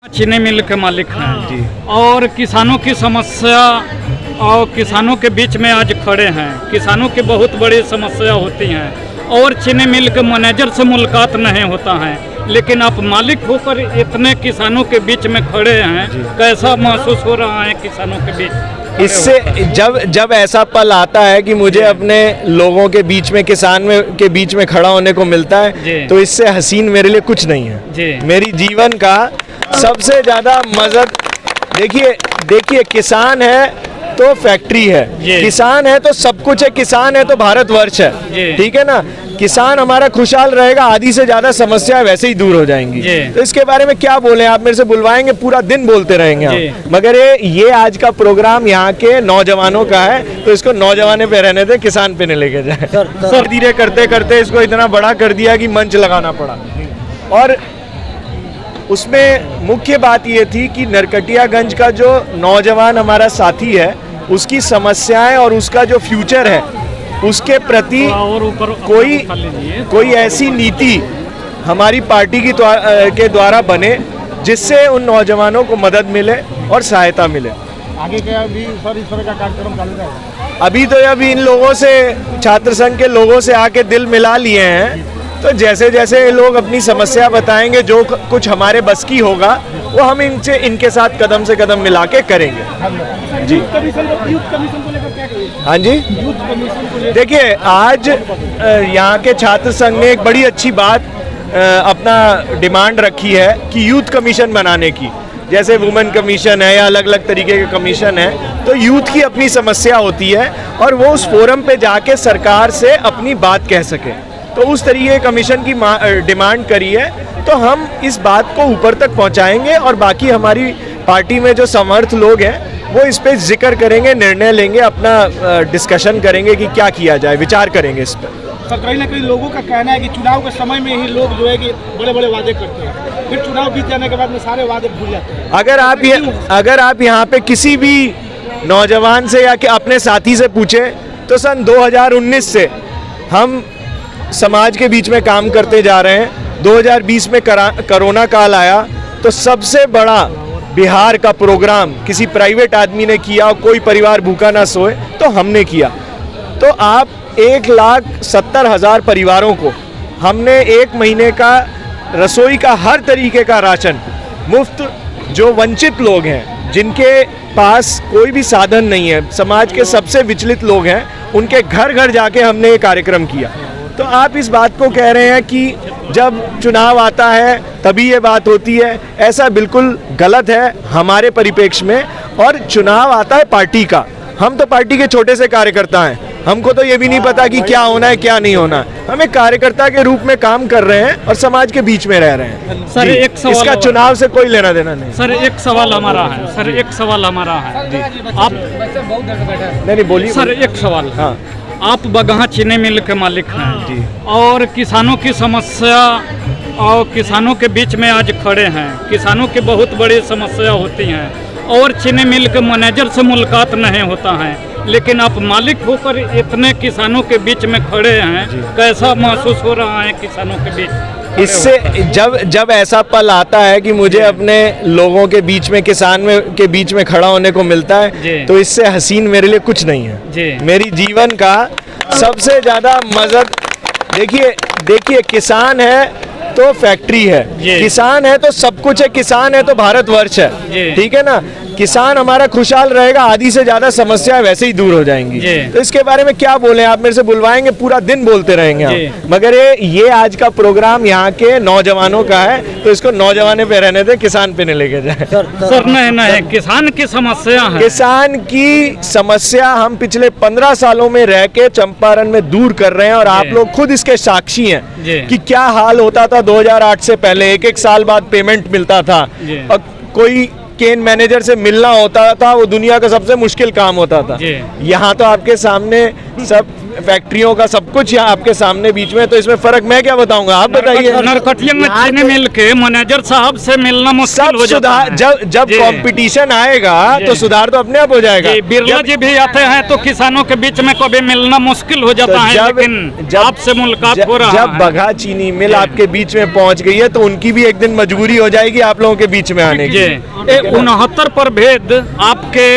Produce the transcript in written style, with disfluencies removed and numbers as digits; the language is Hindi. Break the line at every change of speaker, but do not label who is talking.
चीनी मिल के मालिक हैं
जी।
और किसानों की समस्या और किसानों के बीच में आज खड़े हैं। किसानों की बहुत बड़ी समस्या होती हैं और चीनी मिल के मैनेजर से मुलाकात नहीं होता है, लेकिन आप मालिक होकर इतने किसानों के बीच में खड़े हैं, कैसा महसूस हो रहा है किसानों के बीच?
इससे जब ऐसा पल आता है कि मुझे अपने लोगों के बीच में के बीच में खड़ा होने को मिलता है, तो इससे हसीन मेरे लिए कुछ नहीं है। मेरी जीवन का सबसे ज़्यादा मज़ा देखिए किसान है तो फैक्ट्री है, किसान है तो सब कुछ है, किसान है तो भारतवर्ष है, ठीक है ना। किसान हमारा खुशहाल रहेगा, आधी से ज़्यादा समस्या वैसे ही दूर हो जाएंगी। तो इसके बारे में क्या बोलें, आप मेरे से बुलवाएंगे पूरा दिन बोलते रहेंगे हम, मगर ये आज का प्रोग्राम यहाँ के नौजवानों का है, तो इसको नौजवाने पे रहने दें, किसान पे नहीं लेके जाए। सर धीरे करते करते इसको इतना बड़ा कर दिया कि मंच लगाना पड़ा। और उसमें मुख्य बात ये थी कि नरकटियागंज का जो नौजवान हमारा साथी है, उसकी समस्याएं और उसका जो फ्यूचर है उसके प्रति कोई ऐसी नीति हमारी पार्टी के द्वारा बने जिससे उन नौजवानों को मदद मिले और सहायता मिले।
आगे क्या अभी सर इस तरह का कार्यक्रम चालू रहेगा?
अभी इन लोगों से, छात्र संघ के लोगों से आके दिल मिला लिए हैं, तो जैसे जैसे ये लोग अपनी समस्या बताएंगे, जो कुछ हमारे बस की होगा वो हम इनके साथ कदम से कदम मिला के करेंगे। जी।
यूथ कमीशन को लेकर क्या करेंगे?
हाँ जी,
यूथ कमीशन को लेकर
देखिए आज यहाँ के छात्र संघ ने एक बड़ी अच्छी बात अपना डिमांड रखी है कि यूथ कमीशन बनाने की। जैसे वुमेन कमीशन है या अलग अलग तरीके के कमीशन है, तो यूथ की अपनी समस्या होती है और वो उस फोरम पे जाके सरकार से अपनी बात कह सके, तो उस तरीके कमीशन की डिमांड करी है। तो हम इस बात को ऊपर तक पहुंचाएंगे और बाकी हमारी पार्टी में जो समर्थ लोग हैं वो इस पे जिक्र करेंगे, निर्णय लेंगे, अपना डिस्कशन करेंगे कि क्या किया जाए, विचार करेंगे इस पर।
सर कहीं ना कहीं लोगों का कहना है कि चुनाव के समय में ही लोग जो है कि बड़े बड़े वादे करते हैं, फिर चुनाव बीत जाने के बाद में सारे वादे भूल जाते हैं।
अगर आप यहाँ पे किसी भी नौजवान से या कि अपने साथी से पूछे, तो सन 2019 से हम समाज के बीच में काम करते जा रहे हैं। 2020 में कोरोना काल आया, तो सबसे बड़ा बिहार का प्रोग्राम किसी प्राइवेट आदमी ने किया, कोई परिवार भूखा ना सोए, तो हमने किया। तो आप 1,70,000 परिवारों को हमने 1 महीने का रसोई का हर तरीके का राशन मुफ्त, जो वंचित लोग हैं, जिनके पास कोई भी साधन नहीं है, समाज के सबसे विचलित लोग हैं, उनके घर घर जाके हमने ये कार्यक्रम किया। तो आप इस बात को कह रहे हैं कि जब चुनाव आता है तभी ये बात होती है, ऐसा बिल्कुल गलत है हमारे परिप्रेक्ष्य में। और चुनाव आता है पार्टी का, हम तो पार्टी के छोटे से कार्यकर्ता हैं, हमको तो ये भी नहीं पता कि क्या होना है क्या नहीं होना है। हम एक कार्यकर्ता के रूप में काम कर रहे हैं और समाज के बीच में रह रहे हैं।
सर एक सवाल,
इसका चुनाव से कोई लेना देना नहीं।
सर एक सवाल हमारा है, सर एक सवाल हमारा है जी। आप
नहीं बोलिए
सर, एक सवाल।
हाँ,
आप बगहा चीनी मिल के मालिक हैं
जी,
और किसानों की समस्या और किसानों के बीच में आज खड़े हैं। किसानों की बहुत बड़ी समस्या होती हैं और चीनी मिल के मैनेजर से मुलाकात नहीं होता है, लेकिन आप मालिक होकर इतने किसानों के बीच में खड़े हैं, कैसा महसूस हो रहा है किसानों के बीच?
इससे जब ऐसा पल आता है कि मुझे अपने लोगों के बीच में के बीच में खड़ा होने को मिलता है, तो इससे हसीन मेरे लिए कुछ नहीं है। मेरी जीवन का सबसे ज़्यादा मज़ा देखिए किसान है तो फैक्ट्री है, किसान है तो सब कुछ है, किसान है तो भारतवर्ष है, ठीक है ना। किसान हमारा खुशहाल रहेगा, आधी से ज़्यादा समस्या वैसे ही दूर हो जाएंगी। तो इसके बारे में क्या बोलें, आप मेरे से बुलवाएंगे पूरा दिन बोलते रहेंगे हम, मगर ये आज का प्रोग्राम यहाँ के नौजवानों का है, तो इसको नौजवाने पे रहने दें, किसान पे नहीं लेके जाए।
सर नहीं, किसान की समस्या है।
किसान की समस्या हम पिछले 15 सालों में रह के चंपारण में दूर कर रहे हैं, और आप लोग खुद इसके साक्षी हैं कि क्या हाल होता था 2008 से पहले। एक साल बाद पेमेंट मिलता था, और कोई केन मैनेजर से मिलना होता था, वो दुनिया का सबसे मुश्किल काम होता था। यहाँ तो आपके सामने सब फैक्ट्रियों का सब कुछ यहाँ आपके सामने बीच में, तो इसमें फर्क मैं क्या बताऊंगा, आप बताइए।
नरकटिया में चीनी मिल के मैनेजर साहब से मिलना मुश्किल
सब
हो जाता
सुधार,
है।
जब
जी।
कंपटीशन आएगा तो सुधार तो अपने आप हो जाएगा।
जी, बिरला जी भी आते हैं तो किसानों के बीच में कभी मिलना मुश्किल हो जाता है, लेकिन आपसे मुलाकात हो रहा
जब
है।
बघा चीनी मिल आपके बीच में पहुंच गई है तो उनकी भी एक दिन मजबूरी हो जाएगी आप लोगों के बीच में आने की।
जी, 69 प्रभेद आपके